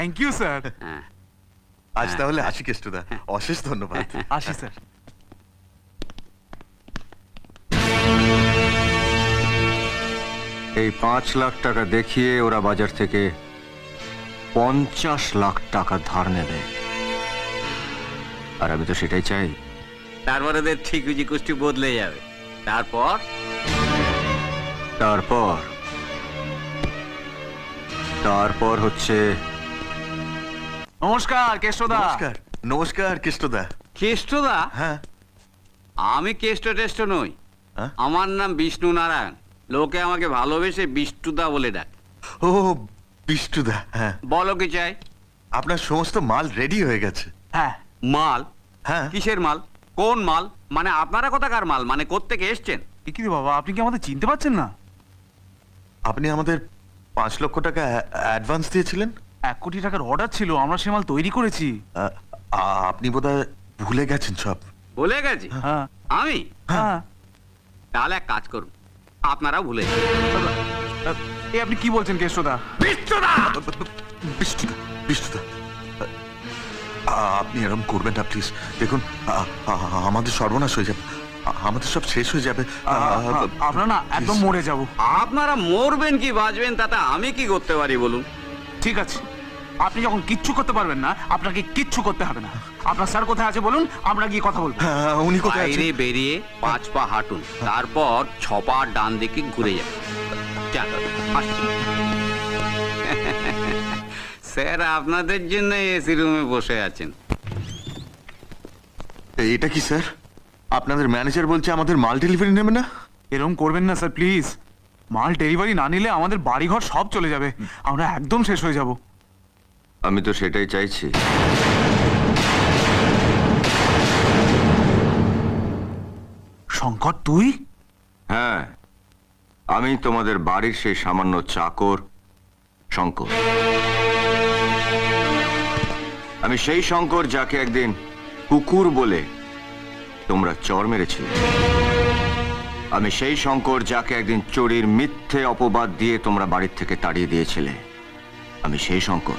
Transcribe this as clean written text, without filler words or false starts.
Thank you sir. আজ তাহলে আসি কেষ্টদা, অশেষ ধন্যবাদ। আসি স্যার। এই 5 লাখ টাকা দেখিয়ে ওরা বাজার থেকে 50 লাখ টাকা ধার নেবে, আর আমি তো সেটাই চাই। তারপরে ওদের ঠিক কুষ্টি বদলে যাবে। তারপর তারপর তারপর হচ্ছে নমস্কার কেষ্টদা। নমস্কার নমস্কার কেষ্টদা। কেষ্টদা? হ্যাঁ। আমি কেষ্ট টেষ্ট নই, হ্যাঁ? আমার নাম বিষ্ণু নারায়ণ। লোকে আমাকে ভালোবেসে বিষ্টুদা বলে ডাক। ও বিষ্টুদা, হ্যাঁ। বলো কি চাই? আপনার সমস্ত মাল রেডি হয়ে গেছে। হ্যাঁ। মাল? হ্যাঁ। কিসের মাল? কোন মাল? মানে আপনারা কোথাকার মাল? মানে কোত্থেকে এসছেন? কি রে বাবা, আপনি কি আমাদের চিনতে পারছেন না? আপনি আমাদের 5 লক্ষ টাকা অ্যাডভান্স দিয়েছিলেন। 1 কোটি টাকার অর্ডার ছিল, আমরা সে মাল তৈরি করেছি। আপনি বোধহয় ভুলে গেছেন সব। ভুলে গেছি? হ্যাঁ আমি? হ্যাঁ। তাহলে এক কাজ করুন, আপনারাও ভুলে যান। এই আপনি কি বলছেন কেষ্টদা? বিষ্টুদা! বিষ্টুদা, বিষ্টুদা, আপনি এরকম করবেন না প্লিজ। দেখুন আমাদের সর্বনাশ হয়ে যাবে, আমাদের সব শেষ হয়ে যাবে। আপনারা না একদম মরে যাব। আপনারা মরবেন কি বাঁচবেন তাতে আমি কি করতে পারি বলুন? ঠিক আছে, আপনি যখন কিচ্ছু করতে পারবেন না, আপনাকে কিচ্ছু করতে হবে না। আপনার স্যার কোথায় আছে বলুন, আমরা গিয়ে কথা বলবো। উনি কোথায় বাইরে আছেন? বেরিয়ে 5 পা হাঁটুন, তারপর 6 পা ডান দিকে ঘুরে যাবেন। স্যার আপনাদের জন্য এসি রুমে বসে আছেন। এটা কি স্যার? আপনাদের ম্যানেজার বলছে আমাদের মাল ডেলিভারি নেবে না। এরকম করবেন না স্যার প্লিজ। মাল ডেলিভারি না নিলে আমাদের বাড়িঘর সব চলে যাবে, আমরা একদম শেষ হয়ে যাব। আমি তো সেটাই চাইছি। শঙ্কর তুই? হ্যাঁ, আমি তোমাদের বাড়ির সেই সামান্য চাকর শঙ্কর। আমি সেই শঙ্কর যাকে একদিন কুকুর বলে তোমরা চর মেরেছিলে। আমি সেই শঙ্কর যাকে একদিন চোরের মিথ্যে অপবাদ দিয়ে তোমরা বাড়ির থেকে তাড়িয়ে দিয়েছিলে। আমি সেই শঙ্কর।